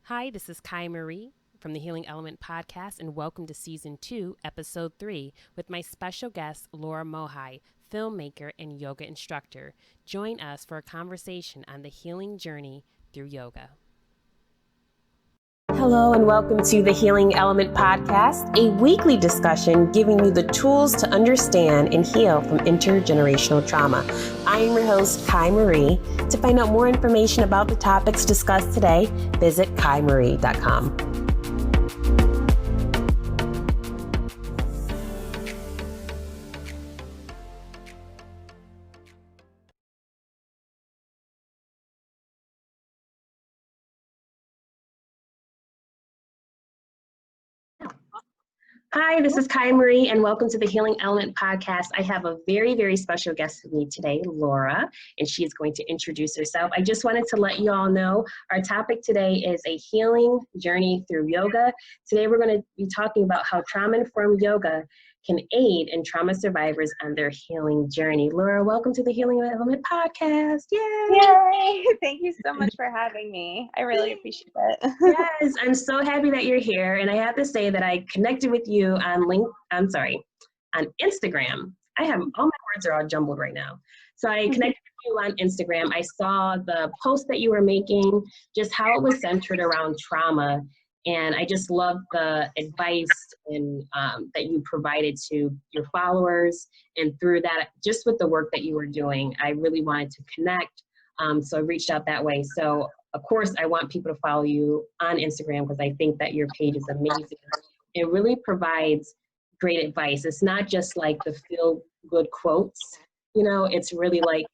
Hi, this is Kai Marie from the Healing Element podcast, and welcome to Season 2, Episode 3, with my special guest, Laura Mohai, filmmaker and yoga instructor. Join us for a conversation on the healing journey through yoga. Hello, and welcome to the Healing Element podcast, a weekly discussion giving you the tools to understand and heal from intergenerational trauma. I am your host, Kai Marie. To find out more information about the topics discussed today, visit kaimarie.com. Hi, this is Kai Marie, and welcome to the Healing Element podcast. I have a very, very special guest with me today, Laura, and she is going to introduce herself. I just wanted to let you all know our topic today is a healing journey through yoga. Today, we're going to be talking about how trauma-informed yoga can aid in trauma survivors on their healing journey. Laura, welcome to the Healing Element podcast. Yay! Yay! Thank you so much for having me. I really appreciate it. Yes, I'm so happy that you're here. And I have to say that I connected with you on on Instagram. All my words are all jumbled right now. So I connected with you on Instagram. I saw the post that you were making, just how it was centered around trauma. And I just loved the advice and that you provided to your followers. And through that, just with the work that you were doing, I really wanted to connect. So I reached out that way. So of course, I want people to follow you on Instagram because I think that your page is amazing. It really provides great advice. It's not just like the feel-good quotes, it's really like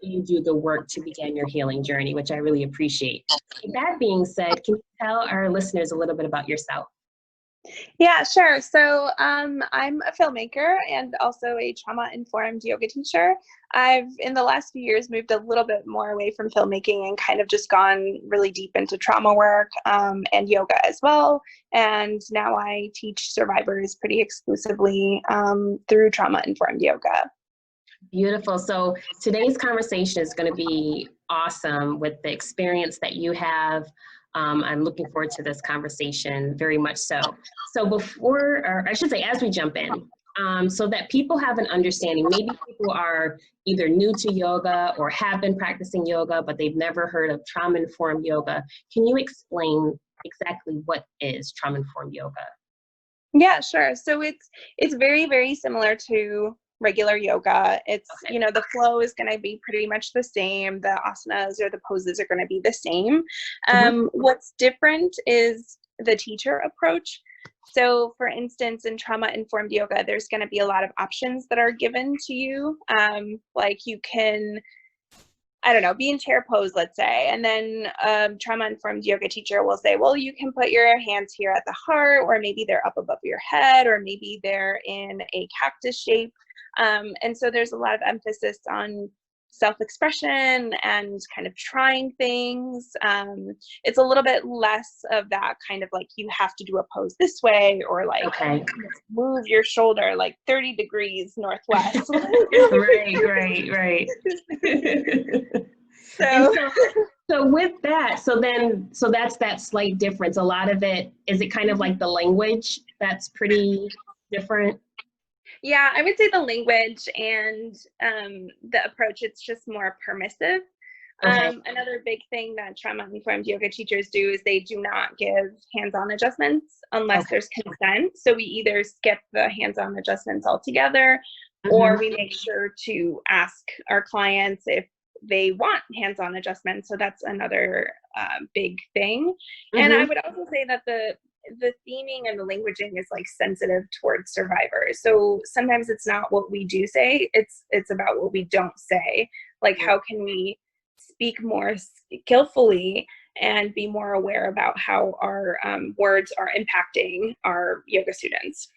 you do the work to begin your healing journey, which I really appreciate. With that being said, can you tell our listeners a little bit about yourself? Yeah, sure. So I'm a filmmaker and also a trauma-informed yoga teacher. I've, in the last few years, moved a little bit more away from filmmaking and kind of just gone really deep into trauma work and yoga as well. And now I teach survivors pretty exclusively through trauma-informed yoga. Beautiful. So today's conversation is going to be awesome with the experience that you have. I'm looking forward to this conversation very much so. So as we jump in, so that people have an understanding, maybe people are either new to yoga or have been practicing yoga, but they've never heard of trauma-informed yoga. Can you explain exactly what is trauma-informed yoga? Yeah, sure. So it's very, very similar to regular yoga. It's, Okay. The flow is going to be pretty much the same. The asanas or the poses are going to be the same. What's different is the teacher approach. So for instance, in trauma-informed yoga, there's going to be a lot of options that are given to you. Like you can, be in chair pose, let's say, and then trauma-informed yoga teacher will say, well, you can put your hands here at the heart, or maybe they're up above your head, or maybe they're in a cactus shape. And so there's a lot of emphasis on self-expression and kind of trying things. It's a little bit less of that kind of like, you have to do a pose this way, or like move your shoulder like 30 degrees northwest. Right. So with that, so that's that slight difference. A lot of it, is it kind of like the language that's pretty different? Yeah, I would say the language and the approach, it's just more permissive. Okay. Another big thing that trauma-informed yoga teachers do is they do not give hands-on adjustments unless there's consent. So we either skip the hands-on adjustments altogether, or we make sure to ask our clients if they want hands-on adjustments. So that's another big thing. And I would also say that the theming and the languaging is like sensitive towards survivors. So sometimes it's not what we do say, it's about what we don't say. Like, how can we speak more skillfully and be more aware about how our words are impacting our yoga students.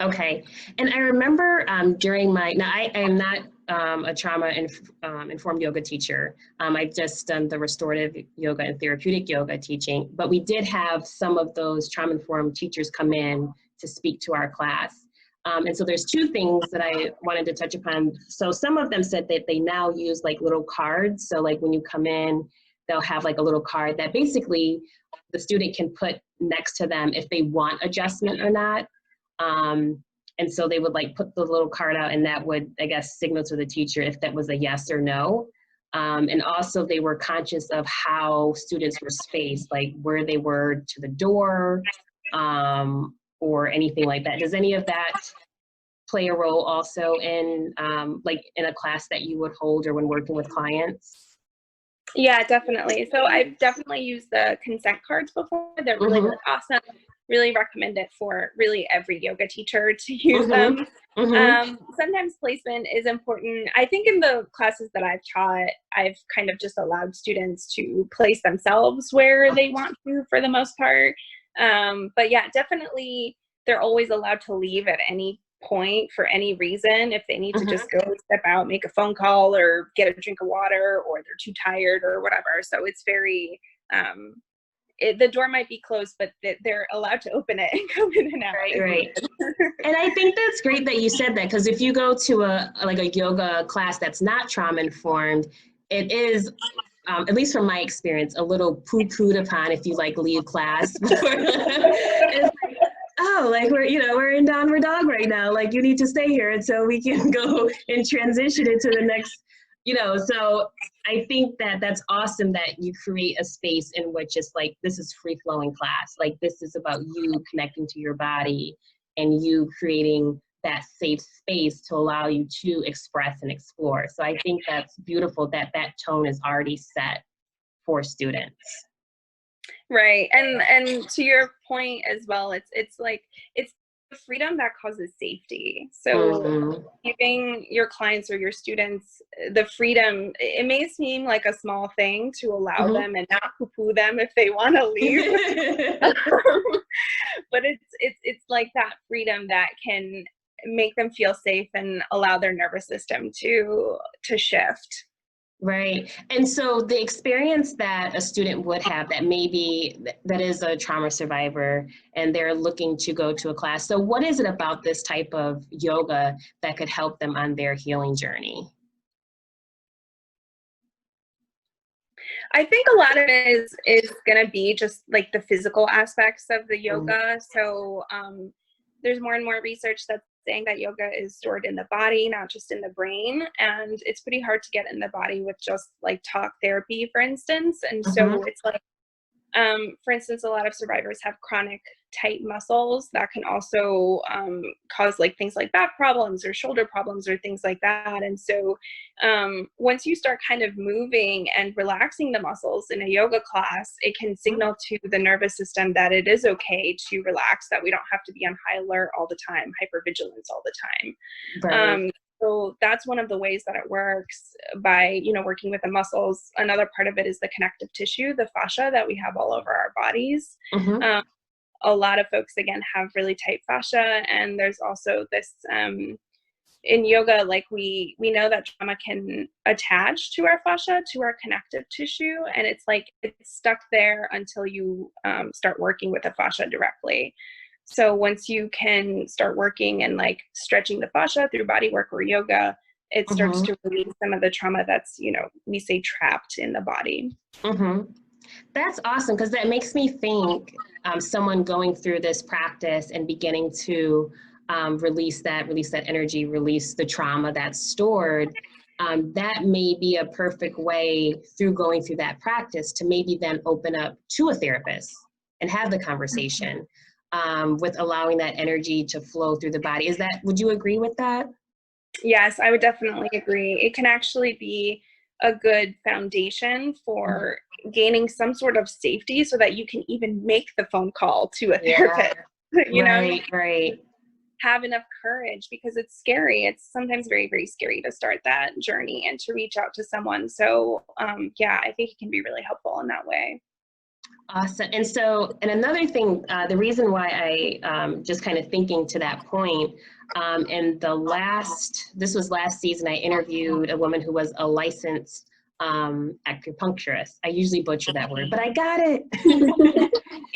Okay. And I remember during I am not a trauma-informed yoga teacher. I've just done the restorative yoga and therapeutic yoga teaching, but we did have some of those trauma-informed teachers come in to speak to our class. And so there's two things that I wanted to touch upon. So some of them said that they now use like little cards. So like when you come in, they'll have like a little card that basically the student can put next to them if they want adjustment or not. And so they would like put the little card out, and that would, I guess, signal to the teacher if that was a yes or no. And also they were conscious of how students were spaced, like where they were to the door, or anything like that. Does any of that play a role also in like in a class that you would hold or when working with clients? Yeah, definitely. So I've definitely used the consent cards before. They're really, really awesome. Really recommend it for really every yoga teacher to use them. Sometimes placement is important. I think in the classes that I've taught, I've kind of just allowed students to place themselves where they want to for the most part. But yeah, definitely they're always allowed to leave at any point for any reason. If they need to just go step out, make a phone call, or get a drink of water, or they're too tired or whatever. So it's very, the door might be closed, but they're allowed to open it and go in and out. Right. And I think that's great that you said that, because if you go to like a yoga class that's not trauma informed, it is, at least from my experience, a little poo-pooed upon if you like leave class. It's like, oh, like we're in downward dog right now. Like you need to stay here until we can go and transition into the next, so I think that that's awesome that you create a space in which it's like, this is free flowing class. Like this is about you connecting to your body and you creating that safe space to allow you to express and explore. So I think that's beautiful that that tone is already set for students. Right. And to your point as well, it's like, it's the freedom that causes safety. So giving your clients or your students the freedom, it may seem like a small thing to allow them and not poo-poo them if they want to leave. But it's like that freedom that can make them feel safe and allow their nervous system to shift. Right. And so the experience that a student would have that maybe that is a trauma survivor and they're looking to go to a class. So what is it about this type of yoga that could help them on their healing journey? I think a lot of it is going to be just like the physical aspects of the yoga. So there's more and more research that's saying that yoga is stored in the body, not just in the brain. And it's pretty hard to get in the body with just like talk therapy, for instance. And so it's like, for instance, a lot of survivors have chronic tight muscles that can also cause like things like back problems or shoulder problems or things like that. And so once you start kind of moving and relaxing the muscles in a yoga class, it can signal to the nervous system that it is okay to relax, that we don't have to be on high alert all the time, hypervigilance all the time. Right. So that's one of the ways that it works, by, working with the muscles. Another part of it is the connective tissue, the fascia that we have all over our bodies. A lot of folks, again, have really tight fascia. And there's also this, in yoga, like we know that trauma can attach to our fascia, to our connective tissue. And it's like, it's stuck there until you start working with the fascia directly. So once you can start working and like stretching the fascia through body work or yoga, it starts to release some of the trauma that's, we say trapped in the body. That's awesome, because that makes me think someone going through this practice and beginning to release that energy, release the trauma that's stored, that may be a perfect way through going through that practice to maybe then open up to a therapist and have the conversation. With allowing that energy to flow through the body. Would you agree with that? Yes, I would definitely agree. It can actually be a good foundation for gaining some sort of safety so that you can even make the phone call to a therapist. Right. Have enough courage, because it's scary. It's sometimes very, very scary to start that journey and to reach out to someone. So yeah, I think it can be really helpful in that way. Awesome. And so, and another thing, the reason why I just kind of thinking to that point, this was last season, I interviewed a woman who was a licensed acupuncturist. I usually butcher that word, but I got it.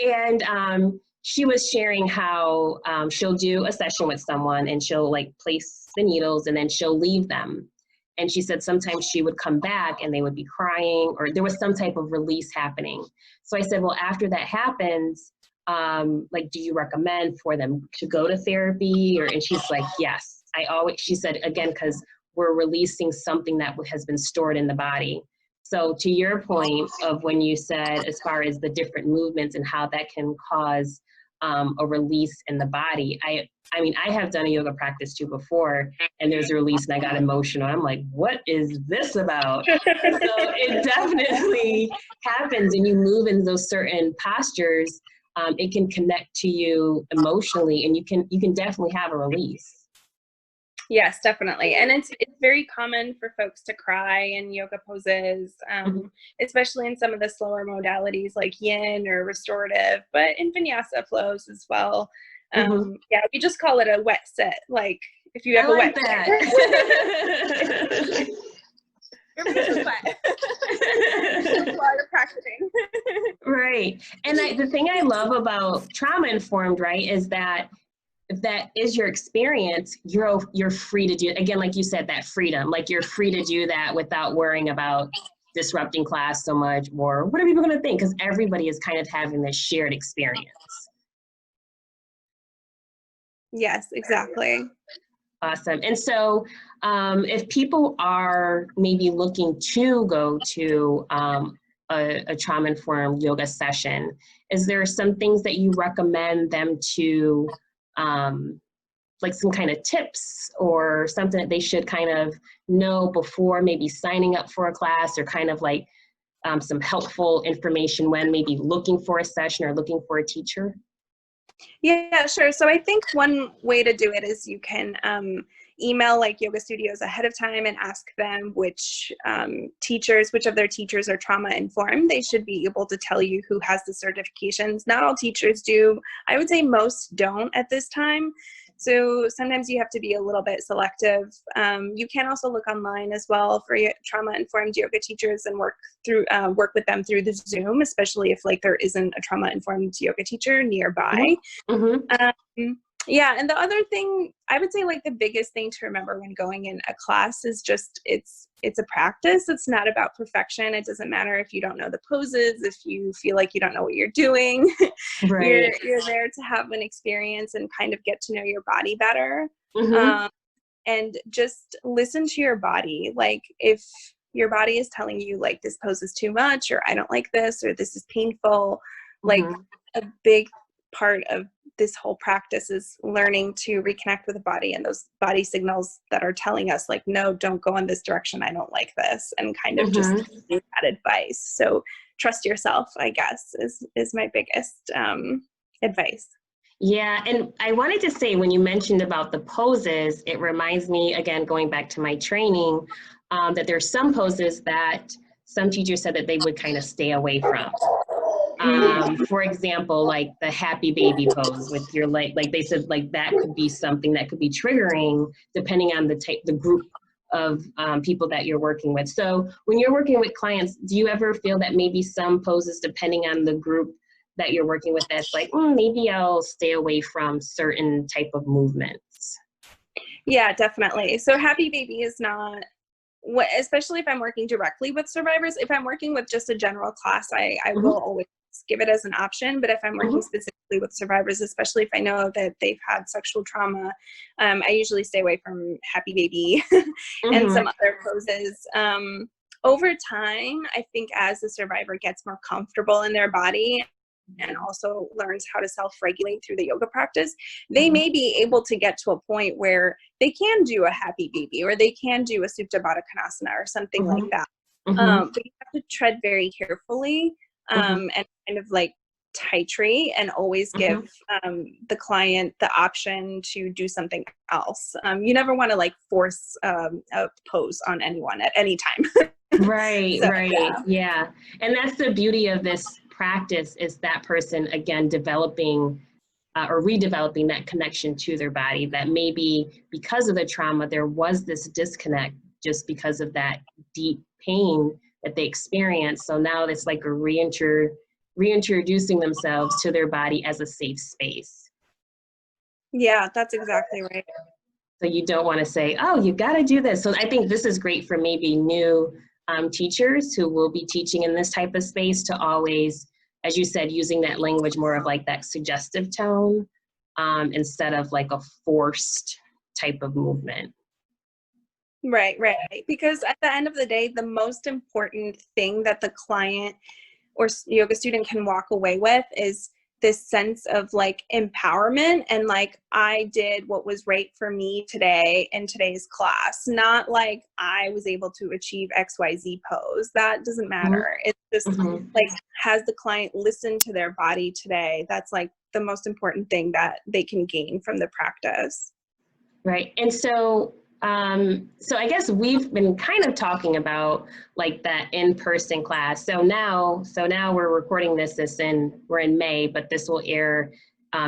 And she was sharing how she'll do a session with someone and she'll like place the needles and then she'll leave them. And she said sometimes she would come back and they would be crying, or there was some type of release happening. So I said, well, after that happens, like, do you recommend for them to go to therapy? And she's like, yes. She said, again, because we're releasing something that has been stored in the body. So to your point of when you said, as far as the different movements and how that can cause a release in the body, I mean, I have done a yoga practice too before, and there's a release and I got emotional. I'm like, what is this about? So it definitely happens, and you move in those certain postures, it can connect to you emotionally, and you can definitely have a release. Yes, definitely. And it's very common for folks to cry in yoga poses, especially in some of the slower modalities like yin or restorative, but in vinyasa flows as well. Yeah, we just call it a wet sit. Like if you have a wet that. Your face is wet. While you're practicing. Right. And the thing I love about trauma informed, right, is that if that is your experience, you're free to do, again, like you said, that freedom, like you're free to do that without worrying about disrupting class so much, or what are people going to think? Because everybody is kind of having this shared experience. Yes, exactly. Awesome. And so if people are maybe looking to go to a trauma-informed yoga session, is there some things that you recommend them to, like some kind of tips or something that they should kind of know before maybe signing up for a class, or kind of like some helpful information when maybe looking for a session or looking for a teacher? Yeah, sure. So I think one way to do it is you can email like yoga studios ahead of time and ask them which of their teachers are trauma informed. They should be able to tell you who has the certifications. Not all teachers do. I would say most don't at this time. So sometimes you have to be a little bit selective. You can also look online as well for trauma-informed yoga teachers and work with them through the Zoom, especially if like there isn't a trauma-informed yoga teacher nearby. Yeah, and the other thing, I would say like the biggest thing to remember when going in a class is just it's a practice. It's not about perfection. It doesn't matter if you don't know the poses, if you feel like you don't know what you're doing. Right. You're there to have an experience and kind of get to know your body better. And just listen to your body. Like if your body is telling you like this pose is too much, or I don't like this, or this is painful, like a big part of this whole practice is learning to reconnect with the body and those body signals that are telling us like, no, don't go in this direction. I don't like this. And kind of just give that advice. So trust yourself, I guess, is my biggest advice. Yeah, and I wanted to say, when you mentioned about the poses, it reminds me, again, going back to my training, that there's some poses that some teachers said that they would kind of stay away from. For example, like the happy baby pose with your leg, like they said, like that could be something that could be triggering depending on the group of people that you're working with. So when you're working with clients, do you ever feel that maybe some poses, depending on the group that you're working with, that's like, maybe I'll stay away from certain type of movements? Yeah, definitely. So happy baby is not, especially if I'm working directly with survivors. If I'm working with just a general class, I will always give it as an option. But if I'm working specifically with survivors, especially if I know that they've had sexual trauma, I usually stay away from happy baby and some other poses. Over time, I think as the survivor gets more comfortable in their body and also learns how to self-regulate through the yoga practice, they may be able to get to a point where they can do a happy baby, or they can do a Supta Baddha Konasana or something like that. But you have to tread very carefully and kind of like titrate and always give the client the option to do something else. You never want to like force a pose on anyone at any time. Right, so, right. Yeah. And that's the beauty of this practice, is that person, again, developing or redeveloping that connection to their body, that maybe because of the trauma, there was this disconnect just because of that deep pain that they experienced. So now it's like a reintroducing themselves to their body as a safe space. Yeah, that's exactly right. So you don't want to say, oh, you got to do this. So I think this is great for maybe new teachers who will be teaching in this type of space to always, as you said, using that language more of like that suggestive tone instead of like a forced type of movement. Right. Because at the end of the day, the most important thing that the client or yoga student can walk away with is this sense of like empowerment and like, I did what was right for me today in today's class, not like I was able to achieve XYZ pose. That doesn't matter. It's just like, has the client listened to their body today? That's like the most important thing that they can gain from the practice. Right. And so I guess we've been kind of talking about like that in-person class. So now we're recording this we're in May, but this will air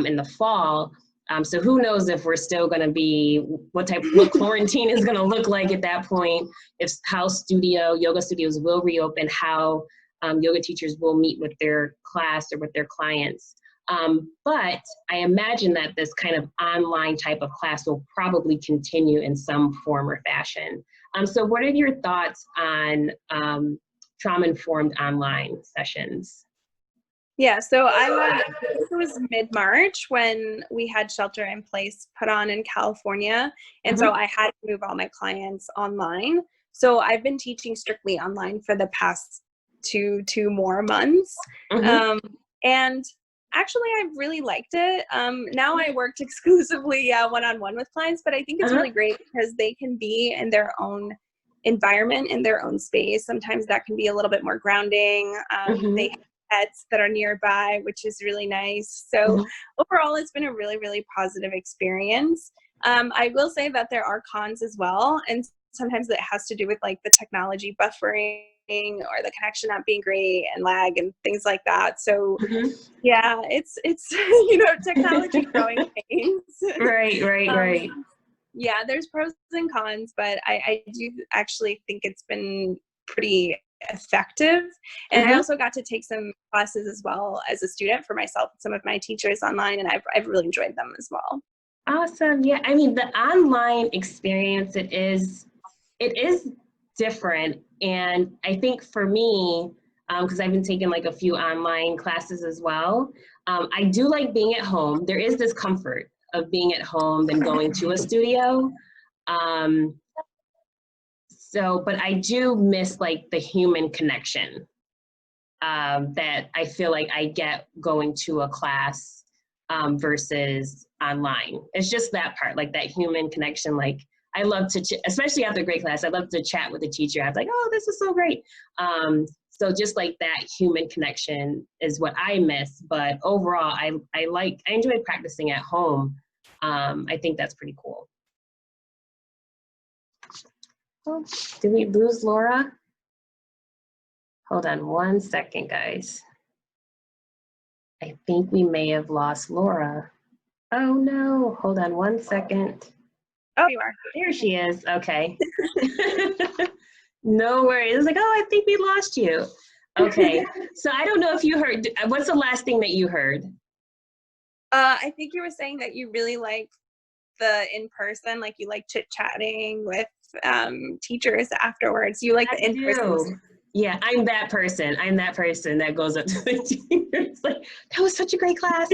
in the fall. So who knows if we're still going to be, what quarantine is going to look like at that point, if how yoga studios will reopen, how yoga teachers will meet with their class or with their clients. But I imagine that this kind of online type of class will probably continue in some form or fashion. So what are your thoughts on trauma-informed online sessions? Yeah, so I think it was mid-March when we had shelter in place put on in California. And so I had to move all my clients online. So I've been teaching strictly online for the past two more months. And actually, I really liked it. Now I worked exclusively one-on-one with clients, but I think it's really great because they can be in their own environment, in their own space. Sometimes that can be a little bit more grounding. They have pets that are nearby, which is really nice. So overall, it's been a really, really positive experience. I will say that there are cons as well. And sometimes it has to do with like the technology buffering or the connection not being great and lag and things like that. So yeah, it's technology growing pains. Right. Yeah, there's pros and cons, but I do actually think it's been pretty effective. And I also got to take some classes as well as a student for myself and some of my teachers online, and I've really enjoyed them as well. Awesome. Yeah, I mean, the online experience, it is different. And I think for me, because I've been taking like a few online classes as well, I do like being at home. There is this comfort of being at home than going to a studio. But I do miss like the human connection that I feel like I get going to a class versus online. It's just that part, like that human connection. Like I love to, especially after a great class, I love to chat with the teacher. I was like, oh, this is so great. So just like that human connection is what I miss. But overall, I enjoy practicing at home. I think that's pretty cool. Oh, did we lose Laura? Hold on 1 second, guys. I think we may have lost Laura. Oh no, hold on 1 second. Oh, you are. There she is, okay. No worries, it's like, oh, I think we lost you. Okay, so I don't know if you heard, what's the last thing that you heard? I think you were saying that you really like the in-person, like you like chit-chatting with teachers afterwards. You like the in-person. Yeah, I'm that person that goes up to the teacher. It's like, that was such a great class.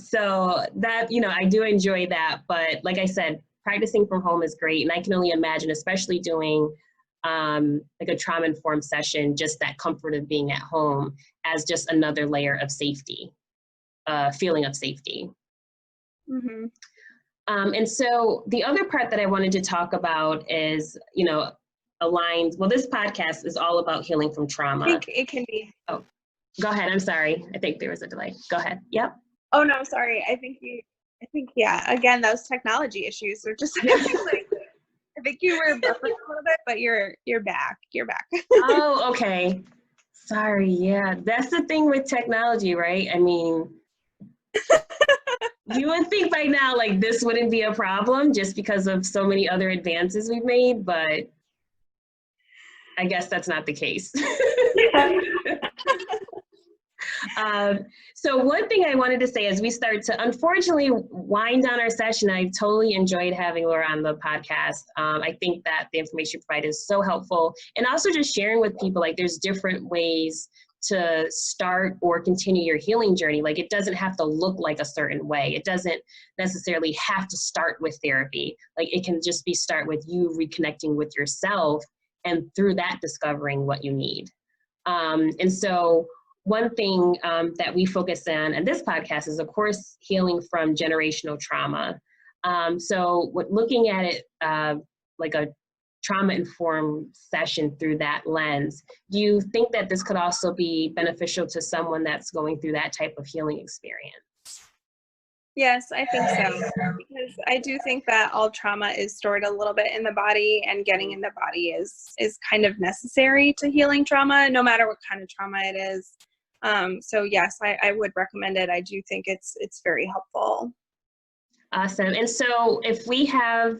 So that, I do enjoy that. But like I said, practicing from home is great. And I can only imagine, especially doing like a trauma-informed session, just that comfort of being at home as just another layer of safety, feeling of safety. And so the other part that I wanted to talk about is, aligned. Well, this podcast is all about healing from trauma. I think it can be. Oh, go ahead. I'm sorry. I think there was a delay. Go ahead. Yep. Oh, no, sorry. I think, yeah, again, those technology issues are just, I think you were buffering a little bit, but you're back. You're back. Oh, okay. Sorry. Yeah. That's the thing with technology, right? I mean, you would think by now, like, this wouldn't be a problem just because of so many other advances we've made, but I guess that's not the case. So one thing I wanted to say as we start to unfortunately wind down our session, I totally enjoyed having Laura on the podcast. I think that the information provided is so helpful, and also just sharing with people, like, there's different ways to start or continue your healing journey. Like, it doesn't have to look like a certain way. It doesn't necessarily have to start with therapy. Like, it can just be start with you reconnecting with yourself, and through that discovering what you need. And so one thing that we focus on in this podcast is, of course, healing from generational trauma. So looking at it like a trauma-informed session through that lens, do you think that this could also be beneficial to someone that's going through that type of healing experience? Yes, I think so. Because I do think that all trauma is stored a little bit in the body, and getting in the body is kind of necessary to healing trauma, no matter what kind of trauma it is. So yes, I would recommend it. I do think it's very helpful. Awesome. And so if we have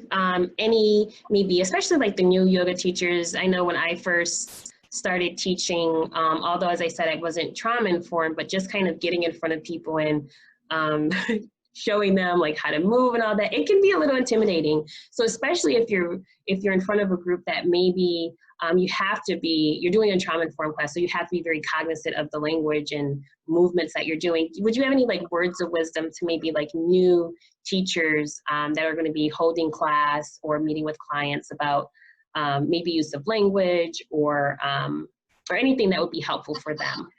any, maybe especially like the new yoga teachers, I know when I first started teaching, although as I said, I wasn't trauma informed, but just kind of getting in front of people and showing them like how to move and all that, it can be a little intimidating. So especially if you're in front of a group that maybe you're doing a trauma informed class, so you have to be very cognizant of the language and movements that you're doing. Would you have any like words of wisdom to maybe like new teachers that are going to be holding class or meeting with clients about maybe use of language or anything that would be helpful for them?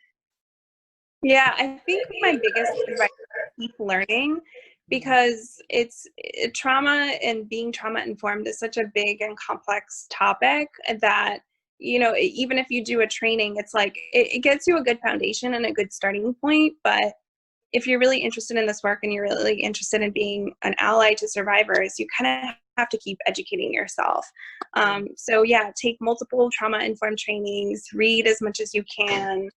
Yeah, I think my biggest advice is keep learning, because trauma and being trauma informed is such a big and complex topic that, even if you do a training, it's like it gets you a good foundation and a good starting point. But if you're really interested in this work and you're really interested in being an ally to survivors, you kind of have to keep educating yourself. So yeah, take multiple trauma informed trainings, read as much as you can.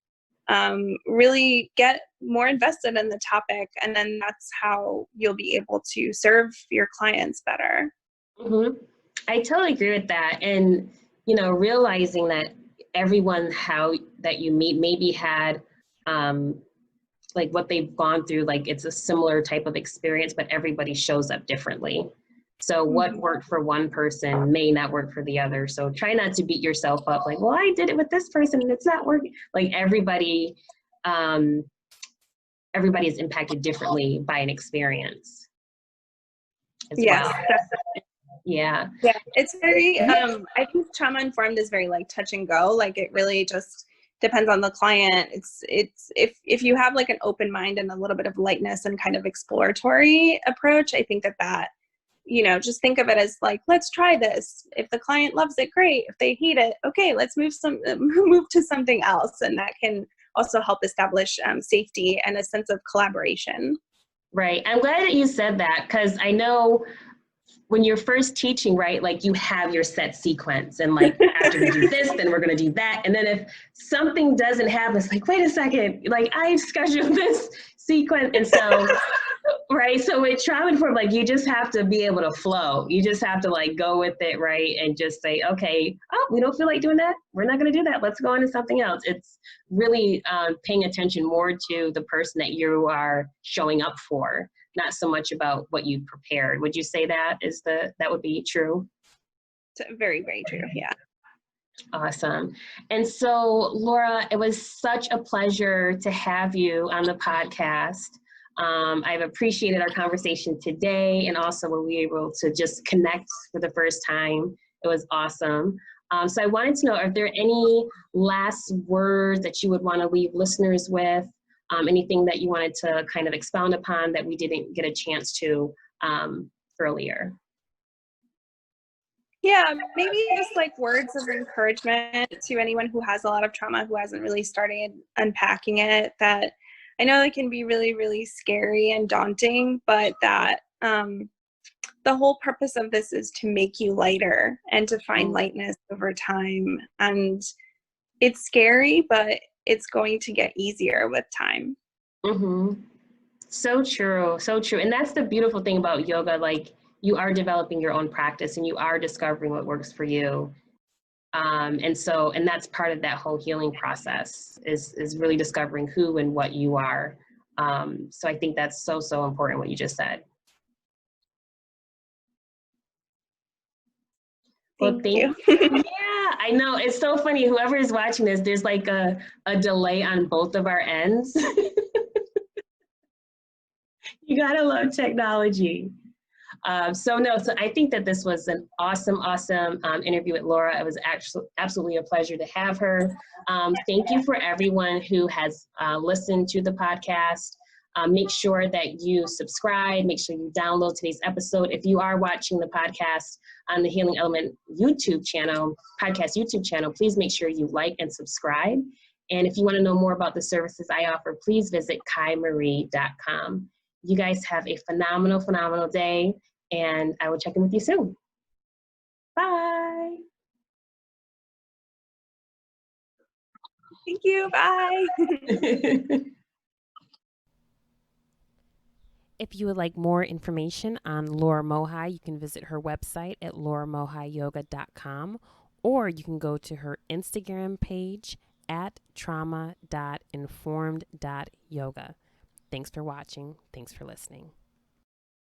Really get more invested in the topic, and then that's how you'll be able to serve your clients better. Mm-hmm. I totally agree with that. And, realizing that everyone that you meet maybe had like what they've gone through, like it's a similar type of experience, but everybody shows up differently. So what worked for one person may not work for the other. So try not to beat yourself up like, well, I did it with this person and it's not working. Like everybody is impacted differently by an experience as well. Yeah. Yeah, it's very, I think trauma informed is very like touch and go. Like it really just depends on the client. It's if you have like an open mind and a little bit of lightness and kind of exploratory approach, I think that just think of it as like, let's try this. If the client loves it, great. If they hate it, okay, let's move to something else. And that can also help establish safety and a sense of collaboration. Right. I'm glad that you said that, because I know when you're first teaching, right, like you have your set sequence and like after we do this, then we're going to do that. And then if something doesn't happen, it's like, wait a second, like I scheduled this sequence. And so, right. So with trauma informed, like you just have to be able to flow. You just have to like go with it. Right. And just say, okay, oh, we don't feel like doing that. We're not going to do that. Let's go on to something else. It's really paying attention more to the person that you are showing up for, not so much about what you prepared. Would you say that would be true? Very, very true. Yeah. Awesome. And so, Laura, it was such a pleasure to have you on the podcast. I've appreciated our conversation today, and also when we were able to just connect for the first time. It was awesome. So I wanted to know, are there any last words that you would want to leave listeners with? Anything that you wanted to kind of expound upon that we didn't get a chance to earlier? Yeah, maybe just like words of encouragement to anyone who has a lot of trauma, who hasn't really started unpacking it, that I know it can be really, really scary and daunting, but that the whole purpose of this is to make you lighter and to find lightness over time. And it's scary, but it's going to get easier with time. Mm-hmm. So true. So true. And that's the beautiful thing about yoga. Like, you are developing your own practice and you are discovering what works for you. And that's part of that whole healing process is really discovering who and what you are. So I think that's so, so important what you just said. Well, Thank you. Yeah, I know. It's so funny. Whoever is watching this, there's like a delay on both of our ends. You gotta love technology. So I think that this was an awesome interview with Laura. It was actually absolutely a pleasure to have her. Thank you for everyone who has listened to the podcast. Make sure that you subscribe, make sure you download today's episode. If you are watching the podcast on the Healing Element YouTube channel, podcast YouTube channel, please make sure you like and subscribe. And if you want to know more about the services I offer, please visit kaimarie.com. You guys have a phenomenal, phenomenal day, and I will check in with you soon. Bye. Thank you. Bye. If you would like more information on Laura Mohai, you can visit her website at lauramohaiyoga.com, or you can go to her Instagram page at trauma.informed.yoga. Thanks for watching. Thanks for listening.